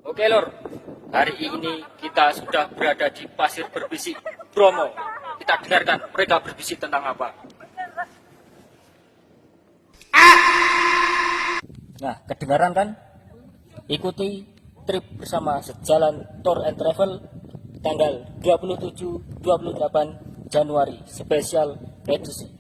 Oke Lor, hari ini kita sudah berada di Pasir Berbisik, Bromo. Kita dengarkan mereka berbisik tentang apa. Nah, kedengaran kan? Ikuti trip bersama Sejalan Tour and Travel tanggal 27-28 Januari, spesial edisi.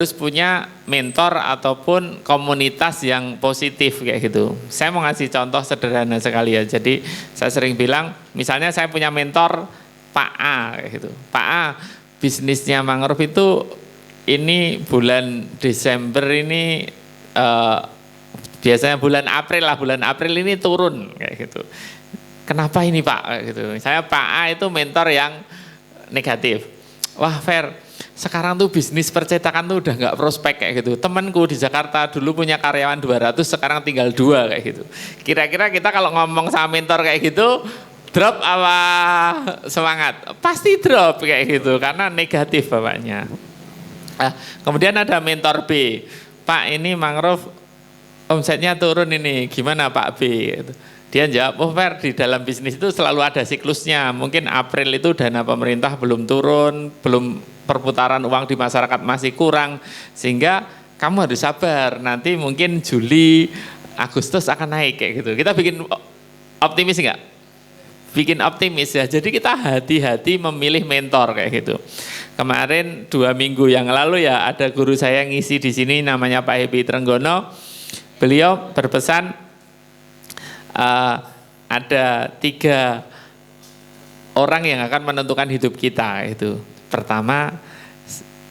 harus punya mentor ataupun komunitas yang positif kayak gitu. Saya mau ngasih contoh sederhana sekali ya. Jadi saya sering bilang, misalnya saya punya mentor Pak A kayak gitu. Pak A, bisnisnya mangrove itu ini bulan Desember ini biasanya bulan April lah, bulan April ini turun kayak gitu. Kenapa ini Pak? Kayak gitu. Saya Pak A itu mentor yang negatif. Wah Fer, sekarang tuh bisnis percetakan tuh udah nggak prospek kayak gitu. Temanku di Jakarta dulu punya karyawan 200, sekarang tinggal 2 kayak gitu. Kira-kira kita kalau ngomong sama mentor kayak gitu, drop apa semangat? Pasti drop kayak gitu, karena negatif bapaknya. Nah, kemudian ada mentor B. Pak, ini mangrove omsetnya turun ini, gimana Pak B? Gitu. Dia jawab, oh Fer, di dalam bisnis itu selalu ada siklusnya. Mungkin April itu dana pemerintah belum turun, belum perputaran uang di masyarakat masih kurang, sehingga kamu harus sabar. Nanti mungkin Juli, Agustus akan naik kayak gitu. Kita bikin optimis nggak? Bikin optimis ya. Jadi kita hati-hati memilih mentor kayak gitu. Kemarin 2 minggu yang lalu ya ada guru saya yang ngisi di sini namanya Pak Happy Trenggono. Beliau berpesan, ada 3 orang yang akan menentukan hidup kita itu. Pertama,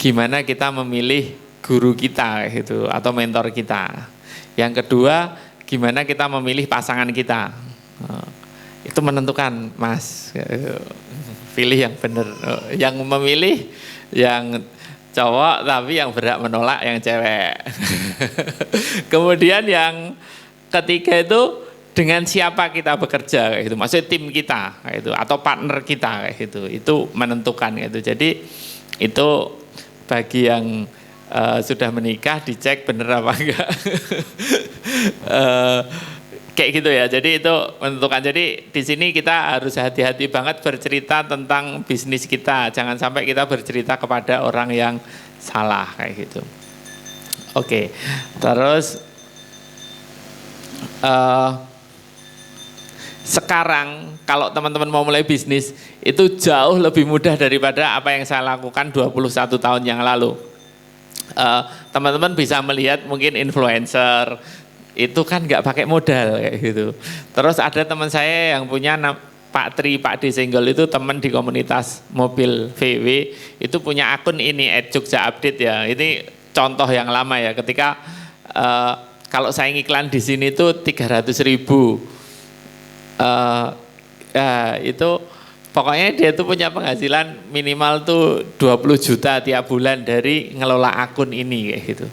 gimana kita memilih guru kita itu atau mentor kita. Yang kedua, gimana kita memilih pasangan kita. Itu menentukan, Mas. Pilih yang benar. Yang memilih yang cowok tapi yang berhak menolak yang cewek. Kemudian yang ketiga itu dengan siapa kita bekerja kayak gitu, maksudnya tim kita kayak gitu atau partner kita kayak gitu, itu menentukan gitu. Jadi itu bagi yang sudah menikah dicek bener apa enggak. Kayak gitu ya. Jadi itu menentukan. Jadi di sini kita harus hati-hati banget bercerita tentang bisnis kita. Jangan sampai kita bercerita kepada orang yang salah kayak gitu. Oke. Terus sekarang kalau teman-teman mau mulai bisnis itu jauh lebih mudah daripada apa yang saya lakukan 21 tahun yang lalu. Teman-teman bisa melihat mungkin influencer itu kan nggak pakai modal kayak gitu. Terus ada teman saya yang punya Pak Tri, Pak D Senggol itu teman di komunitas mobil VW, itu punya akun ini @Jogja Update ya. Ini contoh yang lama ya. Ketika kalau saya ngiklan di sini itu 300.000. Itu pokoknya dia tuh punya penghasilan minimal tuh 20 juta tiap bulan dari ngelola akun ini kayak gitu.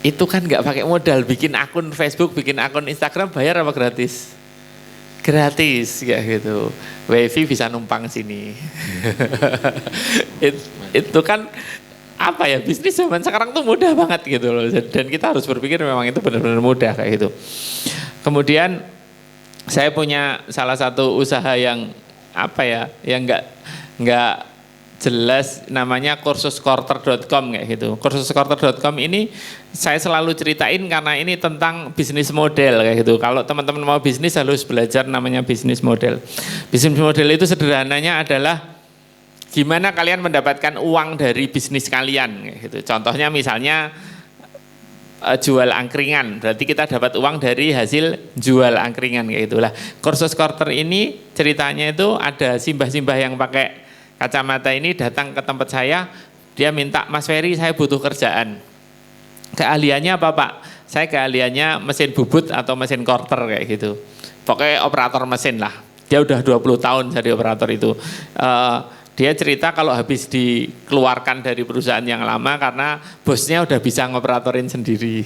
Itu kan nggak pakai modal, bikin akun Facebook, bikin akun Instagram bayar apa gratis? Gratis kayak gitu. WiFi bisa numpang sini. Itu kan apa ya, bisnis zaman sekarang tuh mudah banget gitu loh. Dan kita harus berpikir memang itu benar-benar mudah kayak gitu. Kemudian saya punya salah satu usaha yang apa ya, yang nggak jelas, namanya kursuskorter.com kayak gitu. Kursuskorter.com ini saya selalu ceritain karena ini tentang bisnis model kayak gitu. Kalau teman-teman mau bisnis harus belajar namanya bisnis model. Bisnis model itu sederhananya adalah gimana kalian mendapatkan uang dari bisnis kalian kayak gitu. Contohnya misalnya jual angkringan, berarti kita dapat uang dari hasil jual angkringan kayak itulah. Kursus Korter ini ceritanya itu ada simbah-simbah yang pakai kacamata ini datang ke tempat saya, dia minta, Mas Ferry saya butuh kerjaan. Keahliannya apa Pak? Saya keahliannya mesin bubut atau mesin korter kayak gitu. Pokoknya operator mesin lah. Dia udah 20 tahun jadi operator itu. Dia cerita kalau habis dikeluarkan dari perusahaan yang lama karena bosnya udah bisa ngoperatorin sendiri.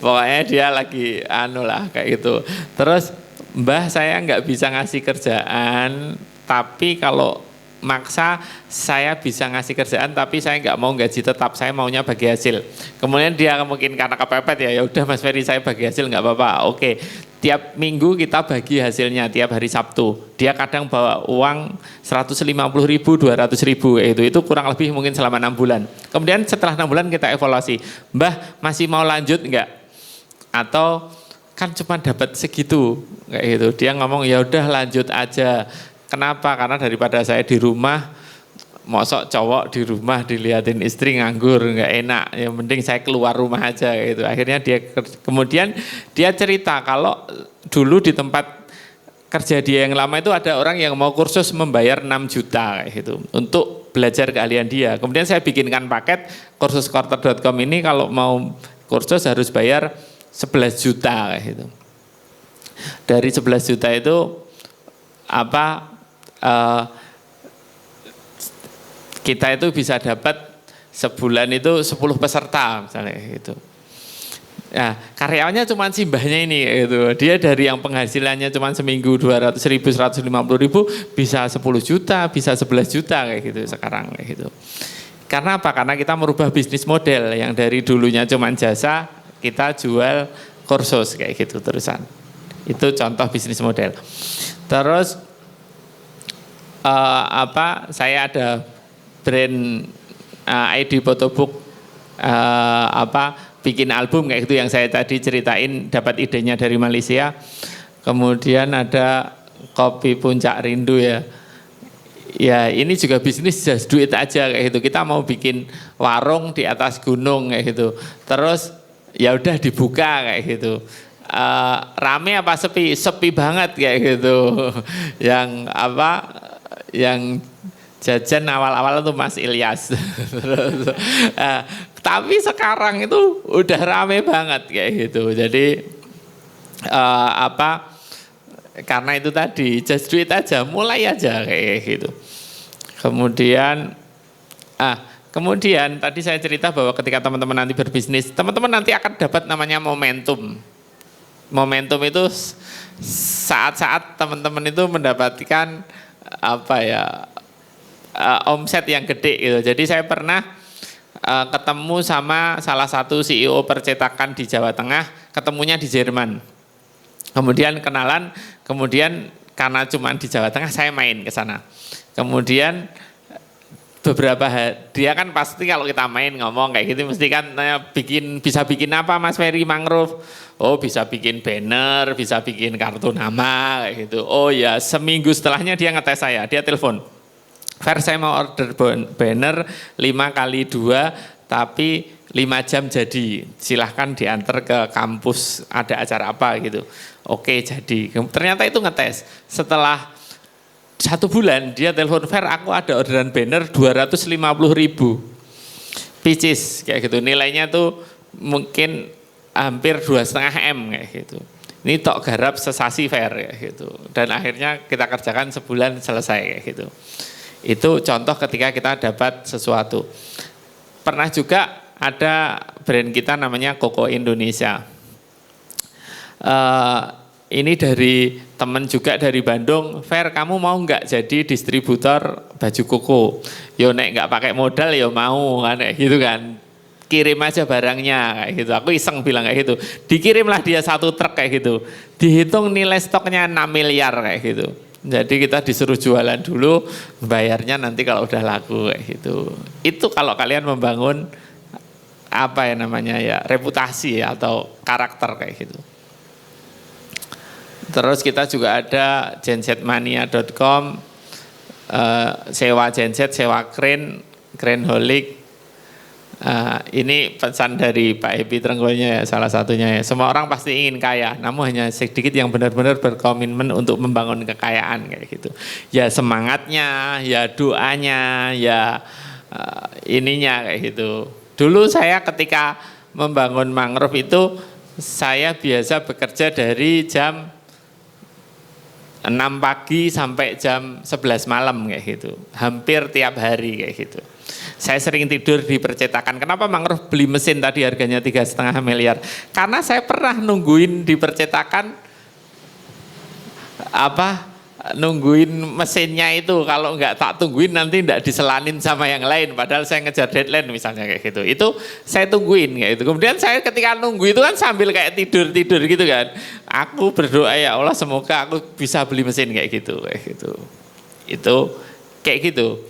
Pokoknya dia lagi kayak gitu. Terus Mbah saya nggak bisa ngasih kerjaan, tapi kalau maksa saya bisa ngasih kerjaan, tapi saya nggak mau gaji tetap, saya maunya bagi hasil. Kemudian dia mungkin karena kepepet ya udah Mas Ferry saya bagi hasil nggak apa-apa. Oke. Tiap minggu kita bagi hasilnya tiap hari Sabtu. Dia kadang bawa uang 150.000, 200.000 itu kurang lebih mungkin selama 6 bulan. Kemudian setelah 6 bulan kita evaluasi, Mbah masih mau lanjut enggak? Atau kan cuma dapat segitu kayak gitu. Dia ngomong ya udah lanjut aja. Kenapa? Karena daripada saya di rumah mosok cowok di rumah diliatin istri nganggur nggak enak, yang penting saya keluar rumah aja gitu. Akhirnya kemudian dia cerita kalau dulu di tempat kerja dia yang lama itu ada orang yang mau kursus membayar 6 juta kayak gitu untuk belajar keahlian dia. Kemudian saya bikinkan paket kursuskorter.com ini, kalau mau kursus harus bayar 11 juta kayak gitu. Dari 11 juta itu kita itu bisa dapat sebulan itu 10 peserta misalnya gitu. Nah, karyawannya cuma simbahnya ini gitu. Dia dari yang penghasilannya cuma seminggu 200.000, 150.000 bisa 10 juta, bisa 11 juta kayak gitu sekarang kayak gitu. Karena apa? Karena kita merubah bisnis model yang dari dulunya cuma jasa, kita jual kursus kayak gitu terusan. Itu contoh bisnis model. Terus saya ada brand ID Photobook bikin album kayak gitu yang saya tadi ceritain, dapat idenya dari Malaysia. Kemudian ada kopi Puncak Rindu ya. Ya ini juga bisnis just duit aja kayak gitu. Kita mau bikin warung di atas gunung kayak gitu. Terus ya udah dibuka kayak gitu. Rame apa sepi? Sepi banget kayak gitu. Yang jajan awal-awal itu Mas Ilyas. Terus, tapi sekarang itu udah rame banget kayak gitu. Jadi karena itu tadi just duit aja, mulai aja kayak gitu. Kemudian tadi saya cerita bahwa ketika teman-teman nanti berbisnis, teman-teman nanti akan dapat namanya momentum. Momentum itu saat-saat teman-teman itu mendapatkan omset yang gede gitu. Jadi saya pernah ketemu sama salah satu CEO percetakan di Jawa Tengah, ketemunya di Jerman. Kemudian kenalan, kemudian karena cuma di Jawa Tengah saya main ke sana. Kemudian dia kan pasti kalau kita main ngomong kayak gitu mesti kan bisa bikin apa Mas Ferry Mangrove? Oh bisa bikin banner, bisa bikin kartu nama kayak gitu. Oh ya, seminggu setelahnya dia ngetes saya, dia telepon. Fer, saya mau order banner 5x2 tapi 5 jam jadi, silahkan diantar ke kampus, ada acara apa gitu. Oke jadi, ternyata itu ngetes. Setelah 1 bulan dia telepon, Fer aku ada orderan banner 250.000 pieces kayak gitu. Nilainya tuh mungkin hampir 2,5 M kayak gitu. Ini tok garap sesasi Fer kayak gitu. Dan akhirnya kita kerjakan sebulan selesai kayak gitu. Itu contoh ketika kita dapat sesuatu. Pernah juga ada brand kita namanya Koko Indonesia. Ini dari teman juga dari Bandung. Fer, kamu mau nggak jadi distributor baju koko? Yo nek nggak pakai modal ya mau kan gitu kan. Kirim aja barangnya kayak gitu. Aku iseng bilang kayak gitu. Dikirimlah dia 1 truk kayak gitu. Dihitung nilai stoknya 6 miliar kayak gitu. Jadi kita disuruh jualan dulu, bayarnya nanti kalau udah laku kayak gitu. Itu kalau kalian membangun reputasi ya, atau karakter kayak gitu. Terus kita juga ada gensetmania.com, sewa genset, sewa crane holic. Ini pesan dari Pak Happy Trenggonya ya, salah satunya ya. Semua orang pasti ingin kaya, namun hanya sedikit yang benar-benar berkomitmen untuk membangun kekayaan kayak gitu. Ya semangatnya, ya doanya, ya ininya kayak gitu. Dulu saya ketika membangun mangrove itu, saya biasa bekerja dari jam 6 pagi sampai jam 11 malam kayak gitu. Hampir tiap hari kayak gitu. Saya sering tidur di percetakan. Kenapa mangrove beli mesin tadi harganya 3,5 miliar? Karena saya pernah nungguin di percetakan nungguin mesinnya itu. Kalau nggak tak tungguin nanti nggak diselanin sama yang lain. Padahal saya ngejar deadline misalnya kayak gitu. Itu saya tungguin kayak gitu. Kemudian saya ketika nunggu itu kan sambil kayak tidur gitu kan. Aku berdoa ya Allah semoga aku bisa beli mesin kayak gitu. Itu kayak gitu.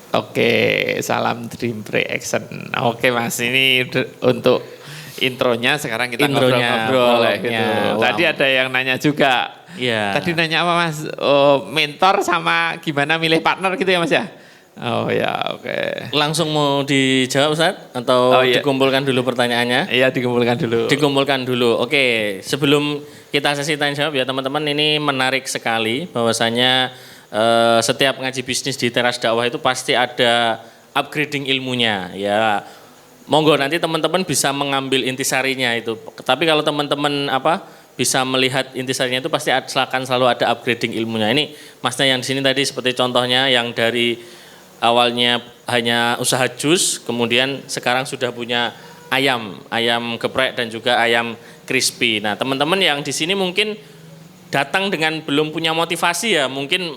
Oke, salam Dream Pre-Action. Oke Mas, ini untuk intronya. Sekarang kita ngobrol-ngobrol gitu. Wow. Tadi ada yang nanya juga, Iya. Tadi nanya apa Mas? Oh, mentor sama gimana milih partner gitu ya Mas ya? Oh ya, oke. Langsung mau dijawab Ustadz atau Oh, iya. dikumpulkan dulu pertanyaannya? Iya, dikumpulkan dulu. Dikumpulkan dulu. Oke, sebelum kita sesi tanya jawab ya teman-teman, ini menarik sekali bahwasanya setiap ngaji bisnis di teras dakwah itu pasti ada upgrading ilmunya ya. Monggo nanti teman-teman bisa mengambil intisarinya itu. Tapi kalau teman-teman bisa melihat intisarinya itu pasti akan selalu ada upgrading ilmunya. Ini Masnya yang di sini tadi seperti contohnya yang dari awalnya hanya usaha jus, kemudian sekarang sudah punya ayam geprek dan juga ayam crispy. Nah, teman-teman yang di sini mungkin datang dengan belum punya motivasi ya, mungkin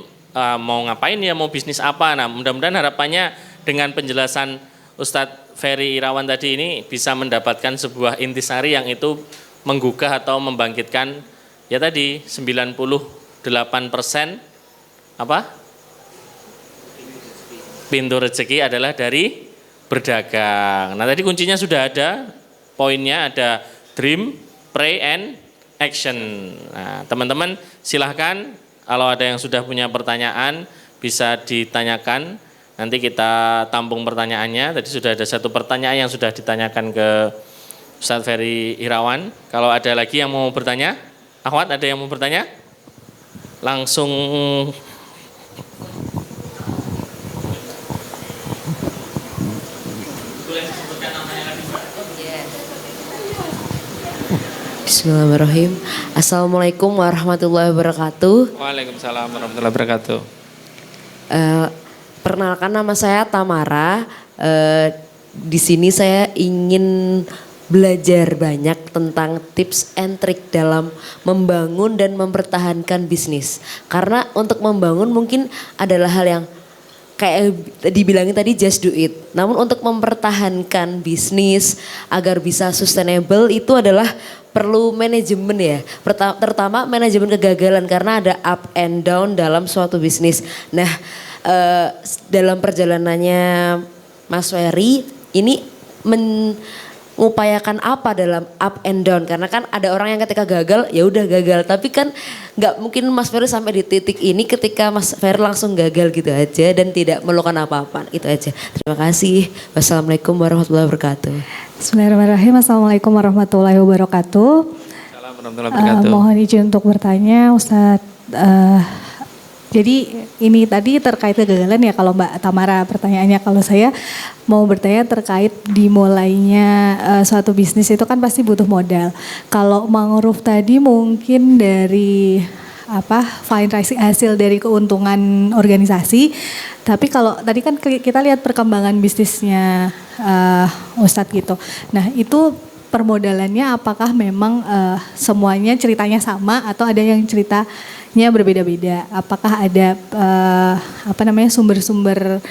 mau ngapain ya, mau bisnis apa. Nah, mudah-mudahan harapannya dengan penjelasan Ustadz Ferry Irawan tadi ini bisa mendapatkan sebuah intisari yang itu menggugah atau membangkitkan ya tadi 98% pintu rezeki adalah dari berdagang. Nah, tadi kuncinya sudah ada, poinnya ada dream, pray, and action. Nah, teman-teman silahkan kalau ada yang sudah punya pertanyaan bisa ditanyakan. Nanti kita tampung pertanyaannya. Tadi sudah ada satu pertanyaan yang sudah ditanyakan ke Ustadz Ferry Irawan. Kalau ada lagi yang mau bertanya, Akhwat ada yang mau bertanya? Langsung. Bismillahirrahmanirrahim. Assalamualaikum warahmatullahi wabarakatuh. Waalaikumsalam warahmatullahi wabarakatuh. Perkenalkan, nama saya Tamara. Di sini saya ingin belajar banyak tentang tips and trick dalam membangun dan mempertahankan bisnis. Karena untuk membangun mungkin adalah hal yang kayak dibilangin tadi just do it. Namun untuk mempertahankan bisnis agar bisa sustainable itu adalah perlu manajemen ya. Terutama manajemen kegagalan karena ada up and down dalam suatu bisnis. Nah, dalam perjalanannya Mas Ferry ini mengupayakan apa dalam up and down, karena kan ada orang yang ketika gagal ya udah gagal, tapi kan nggak mungkin Mas Ferry sampai di titik ini ketika Mas Ferry langsung gagal gitu aja dan tidak melakukan apa-apa, itu aja. Terima kasih. Wassalamualaikum warahmatullahi wabarakatuh. Bismillahirrahmanirrahim. Assalamualaikum warahmatullahi wabarakatuh. Assalamualaikum warahmatullahi wabarakatuh. Mohon izin untuk bertanya Ustadz. Jadi ini tadi terkait kegagalan ya kalau Mbak Tamara pertanyaannya. Kalau saya mau bertanya terkait dimulainya suatu bisnis itu kan pasti butuh modal. Kalau Ma'ruf tadi mungkin dari fundraising hasil dari keuntungan organisasi. Tapi kalau tadi kan kita lihat perkembangan bisnisnya Ustadz gitu. Nah itu permodalannya apakah memang semuanya ceritanya sama atau ada yang ceritanya berbeda-beda? Apakah ada sumber-sumber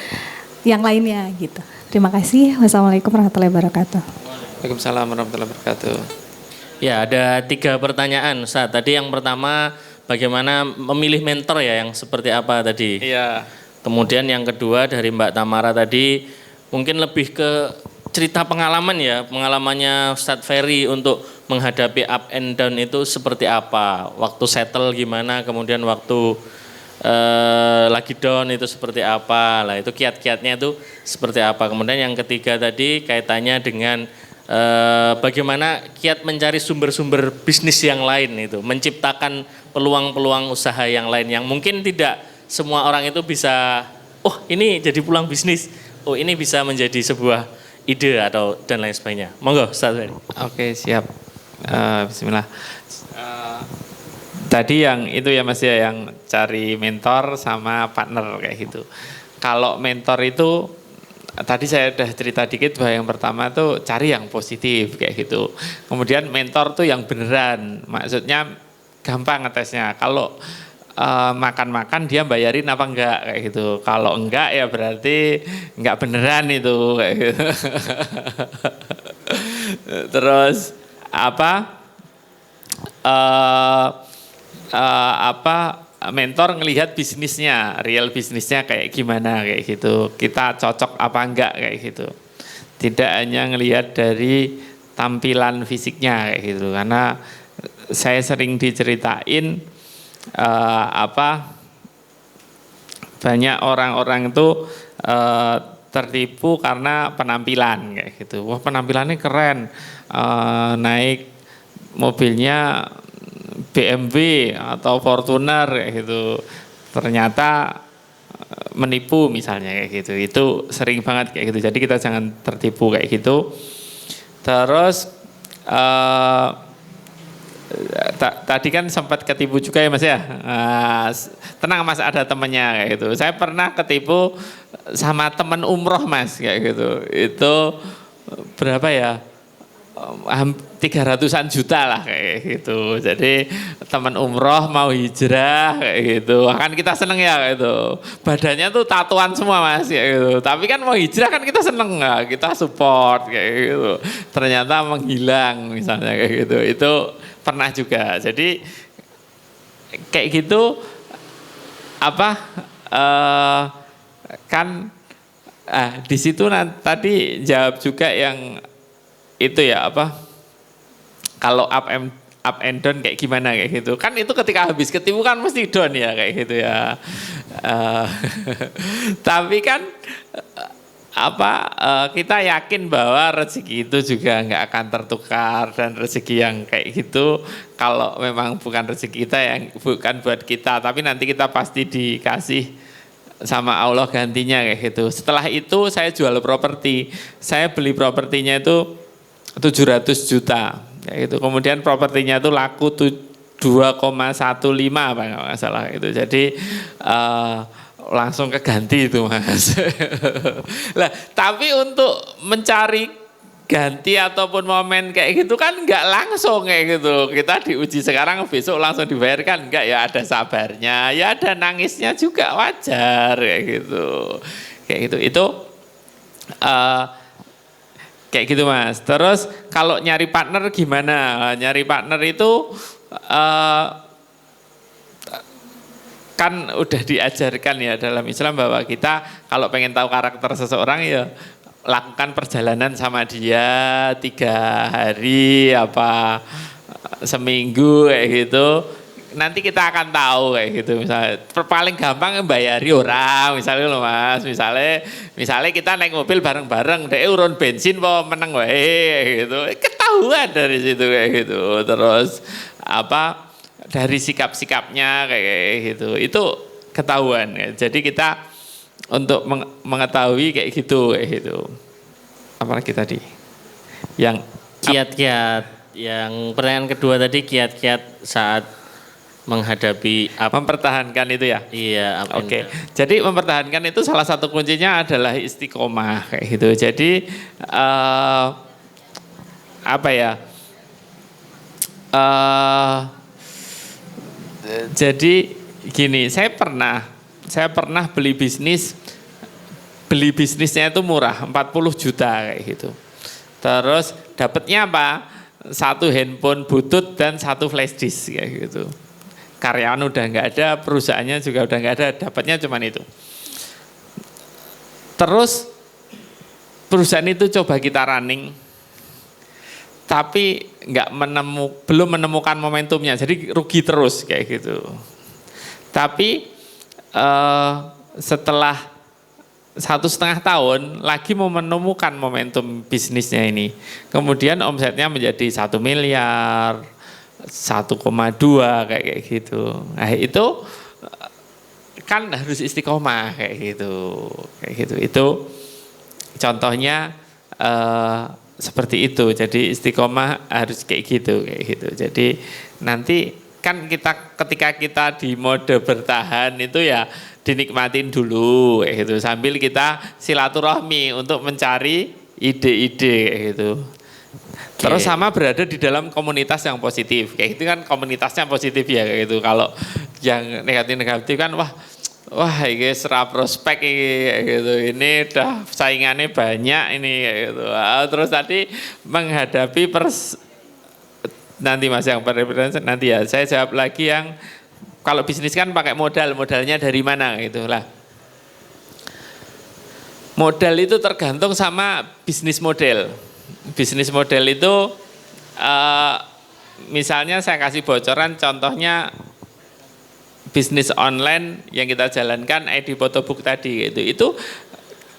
yang lainnya gitu? Terima kasih. Wassalamualaikum warahmatullahi wabarakatuh. Waalaikumsalam warahmatullahi wabarakatuh. Ya, ada 3 pertanyaan Ustadz. Tadi yang pertama bagaimana memilih mentor ya, yang seperti apa tadi? Iya. Kemudian yang kedua dari Mbak Tamara tadi mungkin lebih ke cerita pengalaman ya, pengalamannya Ustadz Ferry untuk menghadapi up and down itu seperti apa? Waktu settle gimana, kemudian waktu lagi down itu seperti apa? Lah itu kiat-kiatnya itu seperti apa? Kemudian yang ketiga tadi kaitannya dengan bagaimana kiat mencari sumber-sumber bisnis yang lain itu, menciptakan peluang-peluang usaha yang lain yang mungkin tidak semua orang itu bisa, oh ini jadi peluang bisnis, oh ini bisa menjadi sebuah ide atau dan lain sebagainya. Monggo Ustaz Ferry. Oke, siap. Bismillah. Tadi yang itu ya Mas ya, yang cari mentor sama partner kayak gitu. Kalau mentor itu tadi saya udah cerita dikit bahwa yang pertama tuh cari yang positif kayak gitu. Kemudian mentor tuh yang beneran, maksudnya gampang ngetesnya. Kalau makan-makan dia bayarin apa enggak kayak gitu. Kalau enggak ya berarti enggak beneran itu kayak gitu. Terus mentor ngelihat bisnisnya, real bisnisnya kayak gimana kayak gitu. Kita cocok apa enggak kayak gitu. Tidak hanya ngelihat dari tampilan fisiknya kayak gitu. Karena saya sering diceritain banyak orang-orang itu tertipu karena penampilan kayak gitu. Wah, penampilannya keren, naik mobilnya BMW atau Fortuner kayak gitu. Ternyata menipu misalnya kayak gitu. Itu sering banget kayak gitu. Jadi kita jangan tertipu kayak gitu. Terus tadi kan sempat ketipu juga ya Mas ya. Tenang Mas, ada temennya kayak gitu. Saya pernah ketipu sama teman umroh Mas kayak gitu. Itu berapa ya? 300-an juta lah kayak gitu. Jadi teman umroh mau hijrah kayak gitu. Kan kita seneng ya kayak gitu. Badannya tuh tatuan semua Mas kayak gitu. Tapi kan mau hijrah kan kita seneng nggak? Kita support kayak gitu. Ternyata menghilang misalnya kayak gitu. Itu pernah juga. Jadi kayak gitu di situ tadi jawab juga yang itu ya kalau up and down kayak gimana kayak gitu kan, itu ketika habis ketipu kan mesti down ya kayak gitu ya. Tapi kan kita yakin bahwa rezeki itu juga nggak akan tertukar, dan rezeki yang kayak gitu kalau memang bukan rezeki kita, yang bukan buat kita, tapi nanti kita pasti dikasih sama Allah gantinya kayak gitu. Setelah itu saya jual properti, saya beli propertinya itu 700 juta kayak gitu. Kemudian propertinya itu laku 2,15 apa nggak salah itu. Jadi langsung keganti itu Mas. Lah, tapi untuk mencari ganti ataupun momen kayak gitu kan nggak langsung kayak gitu. Kita diuji sekarang, besok langsung dibayarkan enggak, ya ada sabarnya, ya ada nangisnya juga, wajar kayak gitu. Kayak gitu. Itu kayak gitu Mas. Terus kalau nyari partner gimana? Nyari partner itu kan udah diajarkan ya dalam Islam bahwa kita kalau pengen tahu karakter seseorang ya lakukan perjalanan sama dia 3 hari seminggu kayak gitu. Nanti kita akan tahu kayak gitu. Misalnya paling gampang bayari orang misalnya loh Mas, misalnya kita naik mobil bareng-bareng, dia urun bensin po meneng wae gitu, ketahuan dari situ kayak gitu. Terus dari sikap-sikapnya kayak gitu itu ketahuan ya. Jadi kita untuk mengetahui kayak gitu apalagi tadi yang kiat-kiat, yang pertanyaan kedua tadi kiat-kiat saat menghadapi mempertahankan itu ya. Iya. Oke. Jadi mempertahankan itu salah satu kuncinya adalah istiqomah kayak gitu. Jadi jadi gini, saya pernah beli bisnisnya itu murah 40 juta kayak gitu. Terus dapatnya apa? 1 handphone butut dan 1 flash disk kayak gitu. Karyawan udah nggak ada, perusahaannya juga udah nggak ada, dapatnya cuma itu. Terus perusahaan itu coba kita running, tapi belum menemukan momentumnya, jadi rugi terus kayak gitu. Tapi setelah 1,5 tahun lagi mau menemukan momentum bisnisnya ini, kemudian omsetnya menjadi 1 miliar, 1,2 kayak gitu. Nah itu kan harus istiqomah kayak gitu. Itu contohnya seperti itu. Jadi istiqomah harus kayak gitu. Jadi nanti kan ketika kita di mode bertahan itu ya dinikmatin dulu kayak gitu, sambil kita silaturahmi untuk mencari ide-ide kayak gitu. Terus sama berada di dalam komunitas yang positif kayak gitu kan, komunitasnya positif ya kayak gitu. Kalau yang negatif kan wah ini serap prospek kayak gitu, ini udah saingannya banyak ini kayak gitu. Terus tadi menghadapi nanti Mas yang nanti ya saya jawab lagi yang kalau bisnis kan pakai modalnya dari mana gitu lah. Modal itu tergantung sama bisnis model. Bisnis model itu misalnya saya kasih bocoran, contohnya bisnis online yang kita jalankan ID Photobook tadi gitu. Itu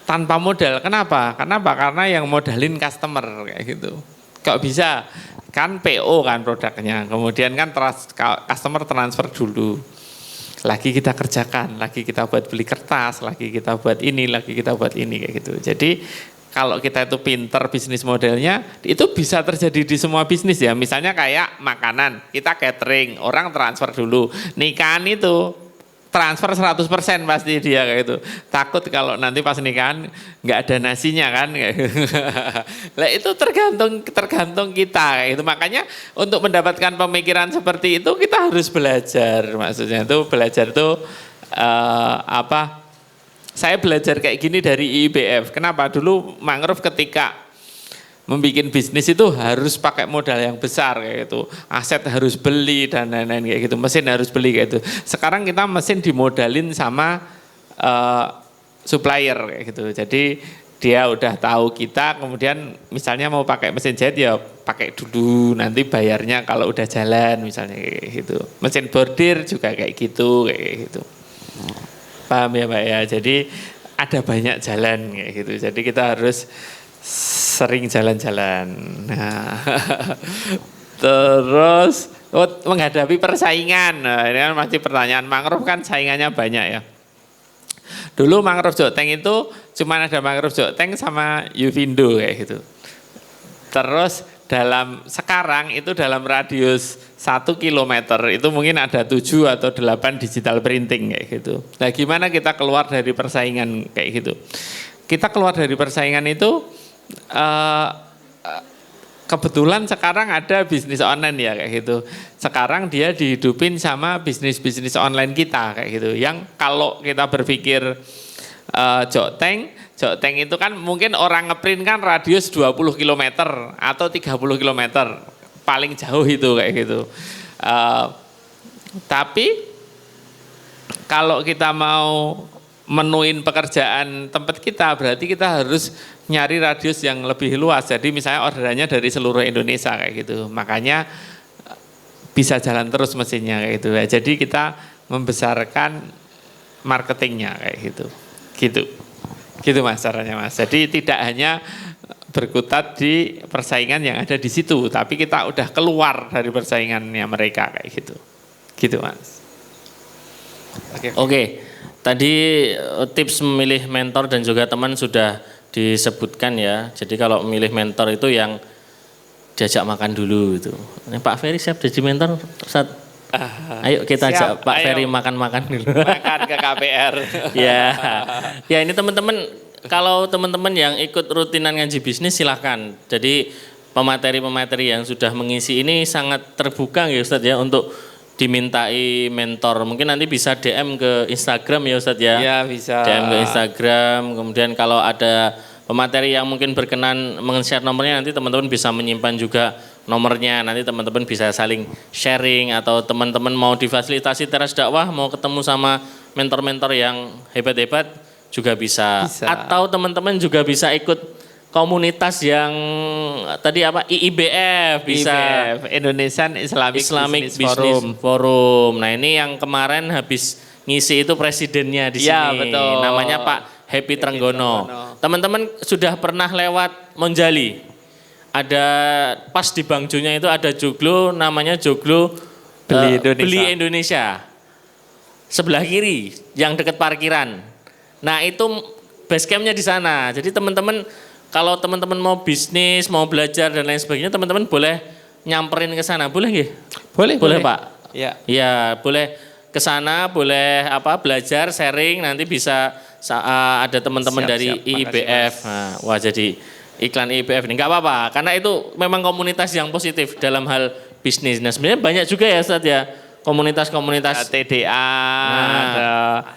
tanpa modal. Kenapa? Karena yang modalin customer kayak gitu. Kok bisa? Kan PO kan produknya. Kemudian kan customer transfer dulu. Lagi kita kerjakan, lagi kita buat beli kertas, lagi kita buat ini, lagi kita buat ini kayak gitu. Jadi kalau kita itu pinter bisnis modelnya, itu bisa terjadi di semua bisnis ya. Misalnya kayak makanan, kita catering, orang transfer dulu. Nikahan itu transfer 100% pasti dia kayak gitu. Takut kalau nanti pas nikahan nggak ada nasinya kan. Lah itu tergantung kita kayak gitu. Makanya untuk mendapatkan pemikiran seperti itu kita harus belajar. Maksudnya itu belajar itu saya belajar kayak gini dari IIBF. Kenapa? Dulu mangrove ketika membuat bisnis itu harus pakai modal yang besar kayak gitu. Aset harus beli dan lain-lain kayak gitu. Mesin harus beli kayak gitu. Sekarang kita mesin dimodalin sama supplier kayak gitu. Jadi dia udah tahu kita, kemudian misalnya mau pakai mesin jahit ya pakai dulu, nanti bayarnya kalau udah jalan misalnya kayak gitu. Mesin bordir juga kayak gitu. Paham ya Pak ya? Jadi ada banyak jalan kayak gitu. Jadi kita harus sering jalan-jalan. Nah, terus menghadapi persaingan. Nah, ini kan masih pertanyaan. Mangrove kan saingannya banyak ya. Dulu mangrove Joteng itu cuma ada mangrove Joteng sama Yuvindo kayak gitu. Terus sekarang itu dalam radius 1 kilometer itu mungkin ada 7 atau 8 digital printing kayak gitu. Nah gimana kita keluar dari persaingan kayak gitu? Kita keluar dari persaingan itu kebetulan sekarang ada bisnis online ya kayak gitu. Sekarang dia dihidupin sama bisnis online kita kayak gitu. Yang kalau kita berpikir Joteng itu kan mungkin orang ngeprint kan radius 20 km atau 30 km. Paling jauh itu kayak gitu. Tapi kalau kita mau menuin pekerjaan tempat kita, berarti kita harus nyari radius yang lebih luas. Jadi misalnya orderannya dari seluruh Indonesia kayak gitu. Makanya bisa jalan terus mesinnya kayak gitu. Jadi kita membesarkan marketingnya kayak gitu. Gitu Mas caranya Mas. Jadi tidak hanya berkutat di persaingan yang ada di situ, tapi kita udah keluar dari persaingannya mereka kayak gitu. Gitu Mas. Oke. Tadi tips memilih mentor dan juga teman sudah disebutkan ya. Jadi kalau memilih mentor itu yang diajak makan dulu itu. Ini Pak Ferry siap jadi mentor? Ayo kita ajak Pak Ferry makan-makan dulu. Makan ke KPR. Ya ini teman-teman, kalau teman-teman yang ikut rutinan ngaji bisnis silahkan. Jadi pemateri-pemateri yang sudah mengisi ini sangat terbuka ya Ustadz ya untuk dimintai mentor. Mungkin nanti bisa DM ke Instagram ya Ustadz ya. Iya bisa. DM ke Instagram. Kemudian kalau ada pemateri yang mungkin berkenan meng-share nomornya, nanti teman-teman bisa menyimpan juga nomornya. Nanti teman-teman bisa saling sharing, atau teman-teman mau difasilitasi teras dakwah, mau ketemu sama mentor-mentor yang hebat-hebat juga bisa. Atau teman-teman juga bisa ikut komunitas yang tadi apa, IIBF bisa, IIBF, Indonesian Islamic Business Forum. Nah ini yang kemarin habis ngisi itu presidennya di ya, sini. betul. Namanya Pak Happy Trenggono. Teman-teman sudah pernah lewat Monjali? Ada pas di Bang Jonya itu ada joglo, namanya joglo Beli Indonesia. Sebelah kiri yang dekat parkiran. Nah itu base campnya di sana. Jadi teman-teman kalau teman-teman mau bisnis, mau belajar dan lain sebagainya, teman-teman boleh nyamperin ke sana, boleh nggih? Boleh Pak. Iya. Iya, boleh ke sana, boleh belajar, sharing, nanti bisa ada teman-teman dari IIBF. Nah, wah jadi iklan IIBF ini enggak apa-apa, karena itu memang komunitas yang positif dalam hal bisnis. Nah, sebenarnya banyak juga ya Ustadz ya, komunitas-komunitas TDA,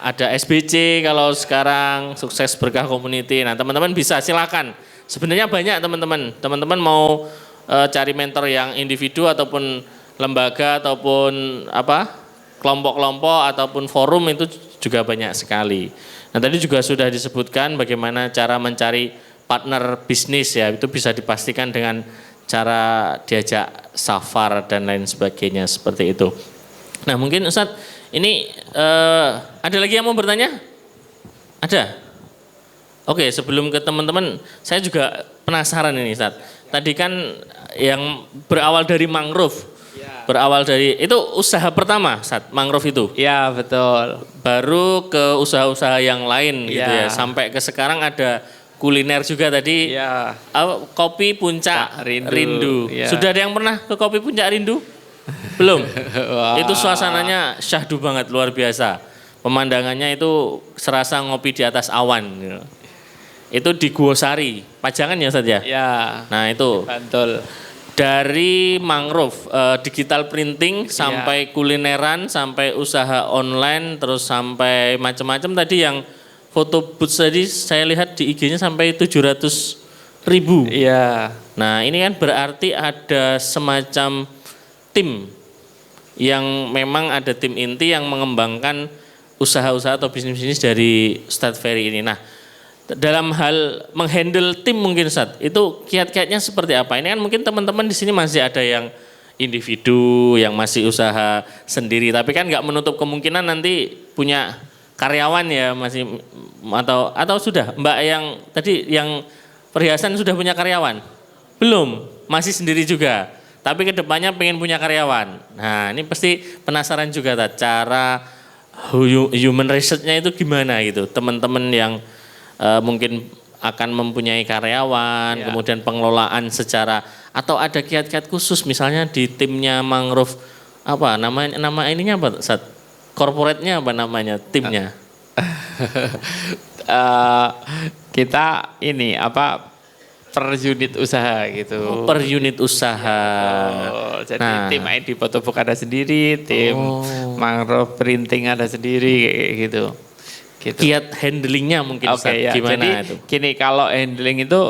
ada SBC kalau sekarang, Sukses Berkah Community. Nah teman-teman bisa silakan. Sebenarnya banyak teman-teman mau cari mentor yang individu ataupun lembaga ataupun kelompok-kelompok ataupun forum, itu juga banyak sekali. Nah tadi juga sudah disebutkan bagaimana cara mencari partner bisnis ya, itu bisa dipastikan dengan cara diajak safar dan lain sebagainya seperti itu. Nah mungkin Ustadz Ini ada lagi yang mau bertanya? Ada? Oke, sebelum ke teman-teman, saya juga penasaran ini, Ustaz. Tadi kan yang berawal dari mangrove, berawal dari itu usaha pertama, Ustaz, mangrove itu. Ya betul. Baru ke usaha-usaha yang lain gitu Ya. ya, sampai ke sekarang ada kuliner juga tadi. Ya. Kopi Puncak Rindu. Rindu. Ya. Sudah ada yang pernah ke Kopi Puncak Rindu? Belum. Wah. Itu suasananya syahdu banget, luar biasa. Pemandangannya itu serasa ngopi di atas awan. Gitu. Itu di Guosari, Pajangan ya Ustaz ya? Ya. Nah itu Betul. dari mangrove, digital printing sampai kulineran, sampai usaha online, terus sampai macam-macam tadi yang foto booth tadi saya lihat di IG-nya sampai 700.000. Iya. Nah ini kan berarti ada semacam tim yang memang ada tim inti yang mengembangkan usaha-usaha atau bisnis-bisnis dari Ustadz Ferry ini. Nah dalam hal menghandle tim mungkin Ustadz, itu kiat-kiatnya seperti apa? Ini kan mungkin teman-teman di sini masih ada yang individu, yang masih usaha sendiri, tapi kan nggak menutup kemungkinan nanti punya karyawan ya masih atau sudah Mbak yang tadi yang perhiasan sudah punya karyawan? Belum, masih sendiri juga. Tapi kedepannya pengen punya karyawan. Nah ini pasti penasaran juga cara human research-nya itu gimana gitu. Teman-teman yang mungkin akan mempunyai karyawan, kemudian pengelolaan secara atau ada kiat-kiat khusus misalnya di timnya mangrove apa nama ininya apa Ustaz? Corporate-nya apa namanya timnya? Kita ini apa per unit usaha gitu. Per unit usaha. Oh, jadi Nah. tim ID Photobook ada sendiri, tim mangrove printing ada sendiri kayak gitu. Gitu. Kiat handlingnya mungkin Oke Ustaz, ya. gimana Jadi itu? gini kalau handling itu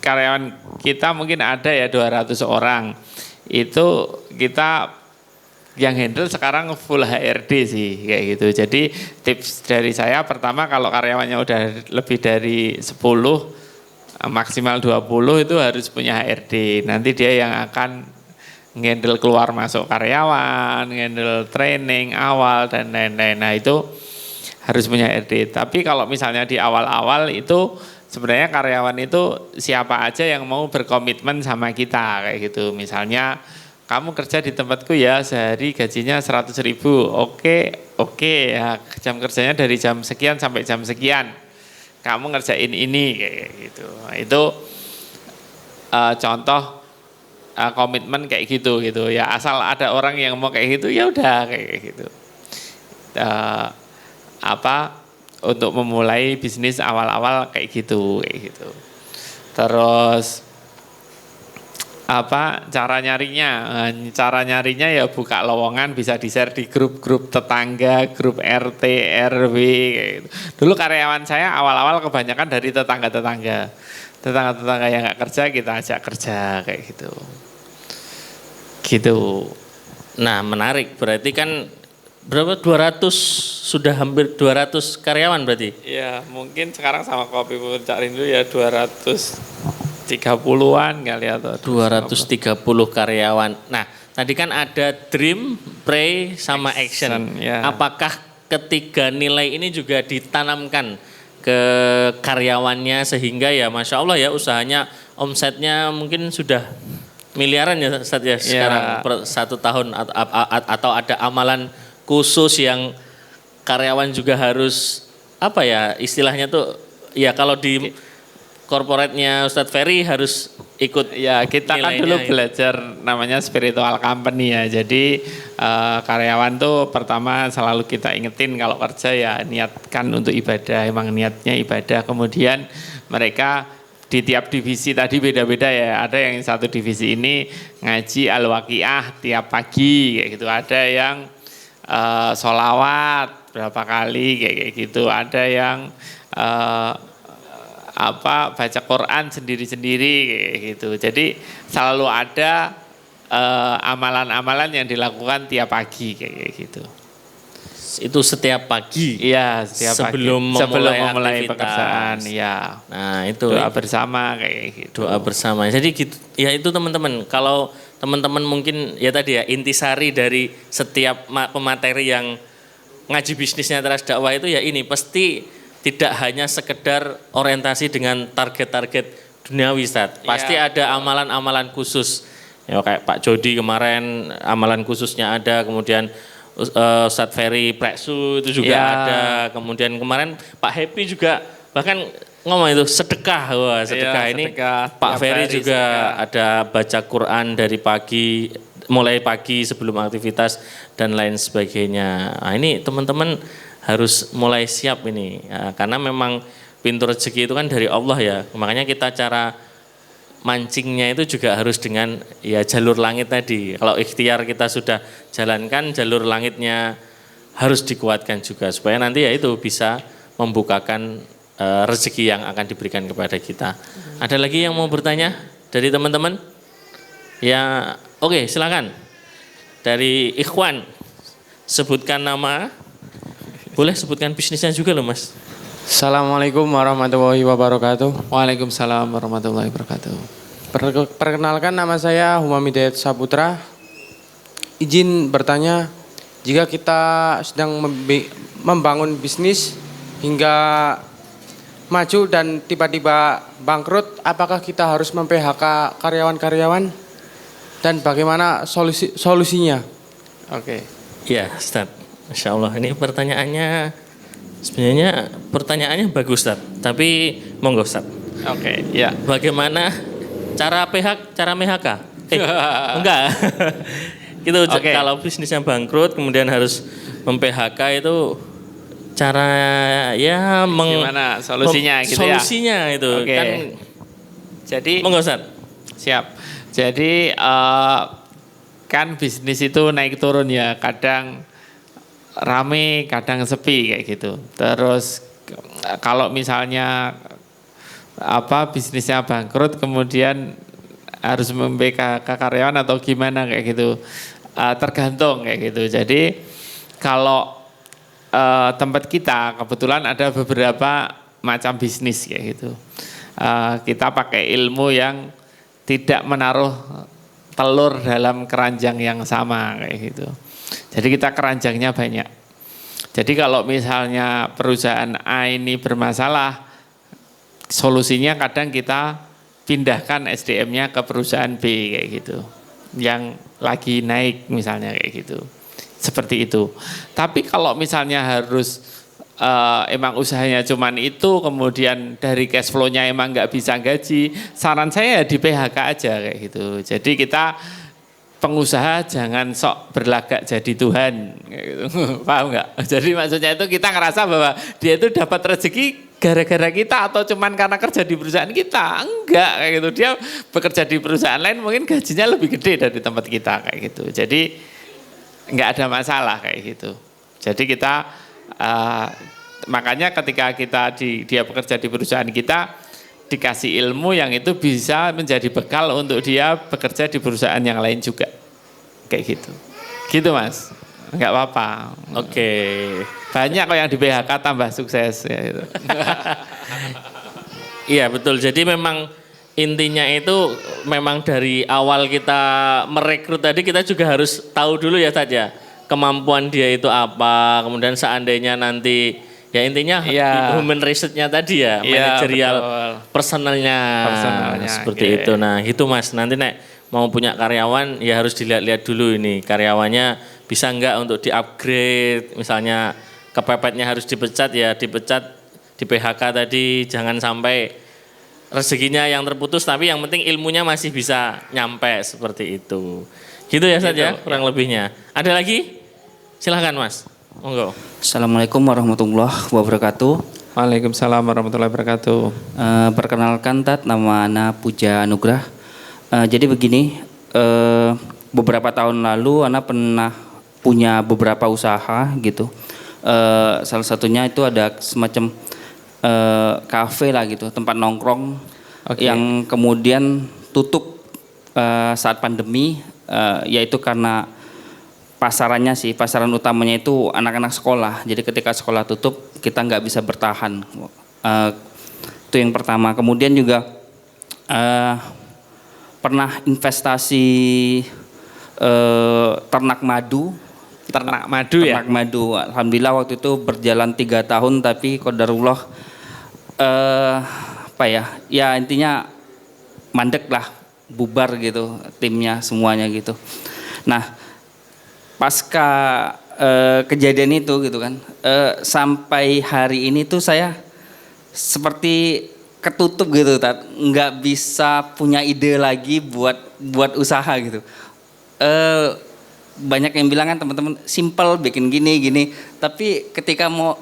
karyawan kita mungkin ada ya 200 orang. Itu kita yang handle sekarang full HRD sih kayak gitu. Jadi tips dari saya pertama kalau karyawannya udah lebih dari 10 maksimal 20 itu harus punya HRD. Nanti dia yang akan ngendel keluar masuk karyawan, ngendel training awal dan lain-lain. Nah itu harus punya HRD. Tapi kalau misalnya di awal-awal itu sebenarnya karyawan itu siapa aja yang mau berkomitmen sama kita kayak gitu. Misalnya kamu kerja di tempatku ya sehari gajinya 100.000. Oke ya jam kerjanya dari jam sekian sampai jam sekian. Kamu ngerjain ini kayak gitu. Nah, itu contoh komitmen kayak gitu ya. Asal ada orang yang mau kayak gitu ya udah kayak gitu. Untuk memulai bisnis awal-awal kayak gitu. Terus cara nyarinya? Cara nyarinya ya buka lowongan, bisa di-share di grup-grup tetangga, grup RT, RW kayak gitu. Dulu karyawan saya awal-awal kebanyakan dari tetangga-tetangga. Tetangga-tetangga yang nggak kerja kita ajak kerja kayak gitu. Gitu. Nah menarik, berarti kan berapa 200 sudah hampir 200 karyawan berarti? Ya mungkin sekarang sama Kopi Puncak Rindu ya 230-an kali atau 230 karyawan. Nah, tadi kan ada dream, pray, sama action. ya. Apakah ketiga nilai ini juga ditanamkan ke karyawannya sehingga ya Masya Allah ya usahanya omsetnya mungkin sudah miliaran ya Ustaz ya sekarang per 1 tahun atau ada amalan khusus yang karyawan juga harus apa ya istilahnya tuh ya kalau di corporate-nya Ustadz Ferry harus ikut. Ya kita kan dulu belajar namanya spiritual company ya. Jadi karyawan tuh pertama selalu kita ingetin kalau kerja ya niatkan untuk ibadah. Emang niatnya ibadah. Kemudian mereka di tiap divisi tadi beda-beda ya. Ada yang satu divisi ini ngaji al-waqiah tiap pagi kayak gitu. Ada yang sholawat berapa kali kayak gitu. Ada yang baca Quran sendiri-sendiri kayak gitu. Jadi selalu ada amalan-amalan yang dilakukan tiap pagi kayak gitu. Itu setiap pagi. Iya, setiap sebelum pagi. Sebelum memulai aktivitas. pekerjaan, ya. Nah, itu doa bersama kayak gitu. Doa bersama. Jadi gitu, ya itu teman-teman, kalau teman-teman mungkin ya tadi ya intisari dari setiap pemateri yang ngaji bisnisnya teras dakwah itu ya ini pasti tidak hanya sekedar orientasi dengan target-target duniawi Ustaz. Pasti ada amalan-amalan khusus. Ya kayak Pak Jody kemarin amalan khususnya ada, kemudian Ustadz Ferry Preksu itu juga ada, kemudian kemarin Pak Happy juga bahkan ngomong itu sedekah, wah sedekah ini sedekah. Pak Ferry juga sedekah. ada baca Quran dari pagi, mulai pagi sebelum aktivitas dan lain sebagainya. Nah, ini teman-teman harus mulai siap ini ya, karena memang pintu rezeki itu kan dari Allah ya, makanya kita cara mancingnya itu juga harus dengan ya jalur langit tadi. Kalau ikhtiar kita sudah jalankan, jalur langitnya harus dikuatkan juga supaya nanti ya itu bisa membukakan rezeki yang akan diberikan kepada kita. Ada lagi yang mau bertanya dari teman-teman? Ya, oke, silakan. Dari Ikhwan, sebutkan nama. Boleh sebutkan bisnisnya juga loh, Mas. Assalamualaikum warahmatullahi wabarakatuh. Waalaikumsalam warahmatullahi wabarakatuh. Perkenalkan, nama saya Humam Hidayat Saputra. Izin bertanya, jika kita sedang membangun bisnis hingga maju dan tiba-tiba bangkrut, apakah kita harus mem-PHK karyawan-karyawan dan bagaimana solusinya? Oke. Ya, Ustaz. Masya Allah, ini pertanyaannya sebenarnya pertanyaannya bagus, Ustaz. Tapi monggo, Ustaz. Oke, ya. Bagaimana cara MHK? Enggak. Itu kalau bisnisnya bangkrut kemudian harus mem-PHK itu cara ya Gimana solusinya gitu ya? Solusinya itu kan. Jadi Monggo, Ustaz. siap. Jadi kan bisnis itu naik turun ya, kadang rame, kadang sepi kayak gitu. Terus kalau misalnya bisnisnya bangkrut kemudian harus mem-PHK karyawan atau gimana kayak gitu, tergantung kayak gitu. Jadi kalau tempat kita kebetulan ada beberapa macam bisnis kayak gitu. Kita pakai ilmu yang tidak menaruh telur dalam keranjang yang sama kayak gitu. Jadi kita keranjangnya banyak. Jadi kalau misalnya perusahaan A ini bermasalah, solusinya kadang kita pindahkan SDM-nya ke perusahaan B kayak gitu, yang lagi naik misalnya kayak gitu. Seperti itu. Tapi kalau misalnya harus emang usahanya cuman itu, kemudian dari cash flow-nya emang nggak bisa gaji, saran saya di PHK aja kayak gitu. Jadi kita pengusaha jangan sok berlagak jadi Tuhan, paham nggak? Jadi maksudnya itu kita ngerasa bahwa dia itu dapat rezeki gara-gara kita atau cuman karena kerja di perusahaan kita, enggak kayak gitu. Dia bekerja di perusahaan lain mungkin gajinya lebih gede dari tempat kita kayak gitu. Jadi nggak ada masalah kayak gitu. Jadi kita makanya ketika dia bekerja di perusahaan kita, dikasih ilmu yang itu bisa menjadi bekal untuk dia bekerja di perusahaan yang lain juga kayak gitu. Gitu Mas, nggak apa-apa. Oke. Banyak kok yang di PHK tambah sukses ya gitu. Iya betul, jadi memang intinya itu memang dari awal kita merekrut tadi kita juga harus tahu dulu ya saja kemampuan dia itu apa, kemudian seandainya nanti ya intinya human research-nya tadi ya, manajerial personalnya seperti itu. Nah itu Mas, nanti nek mau punya karyawan ya harus dilihat-lihat dulu ini karyawannya bisa enggak untuk di-upgrade, misalnya kepepetnya harus dipecat ya dipecat, di PHK tadi jangan sampai rezekinya yang terputus tapi yang penting ilmunya masih bisa nyampe seperti itu. Gitu ya saja kurang lebihnya. Ada lagi? Silahkan Mas. Monggo. Assalamualaikum warahmatullahi wabarakatuh. Waalaikumsalam warahmatullahi wabarakatuh. Perkenalkan Tat, nama Ana Puja Anugrah. Jadi begini, beberapa tahun lalu Ana pernah punya beberapa usaha gitu. Salah satunya itu ada semacam kafe lah gitu, tempat nongkrong yang kemudian tutup saat pandemi, yaitu karena pasaran utamanya itu anak-anak sekolah. Jadi ketika sekolah tutup kita nggak bisa bertahan. Itu yang pertama. Kemudian juga pernah investasi ternak madu. Ternak madu ya? Ternak madu. Alhamdulillah waktu itu berjalan 3 tahun, tapi qadarullah apa ya? Ya intinya mandek lah, bubar gitu timnya semuanya gitu. Nah, pasca kejadian itu gitu kan, sampai hari ini tuh saya seperti ketutup gitu, nggak bisa punya ide lagi buat usaha gitu. Banyak yang bilang kan teman-teman simple bikin gini, tapi ketika mau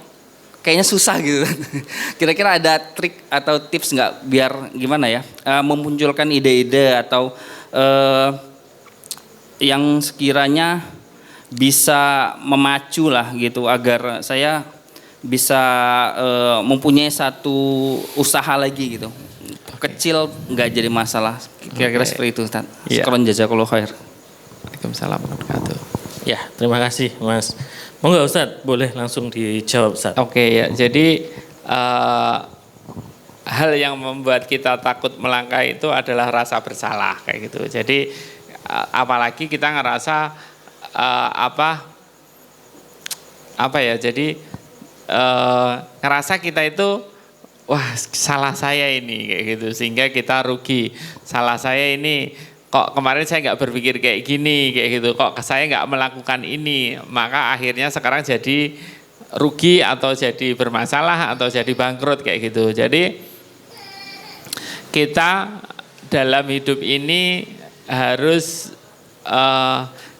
kayaknya susah gitu. Kira-kira ada trik atau tips nggak biar gimana ya memunculkan ide-ide atau yang sekiranya bisa memacu lah gitu agar saya bisa mempunyai satu usaha lagi gitu. Kecil nggak jadi masalah. Kira-kira seperti itu, Ustaz. Iya. Syukran jazakallahu khair. Waalaikumsalam warahmatullahi wabarakatuh. Ya, terima kasih Mas. Monggo Ustadz, boleh langsung dijawab Ustadz. Oke ya, jadi hal yang membuat kita takut melangkah itu adalah rasa bersalah kayak gitu. Jadi apalagi kita ngerasa apa ya? Jadi ngerasa kita itu wah salah saya ini kayak gitu, sehingga kita rugi. Salah saya ini. Kok kemarin saya nggak berpikir kayak gini, kayak gitu. Kok saya nggak melakukan ini, maka akhirnya sekarang jadi rugi atau jadi bermasalah atau jadi bangkrut kayak gitu. Jadi kita dalam hidup ini harus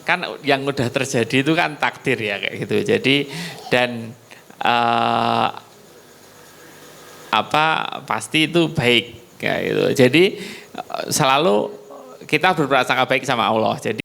kan yang udah terjadi itu kan takdir ya kayak gitu. Jadi dan pasti itu baik kayak gitu. Jadi selalu kita berprasangka baik sama Allah. Jadi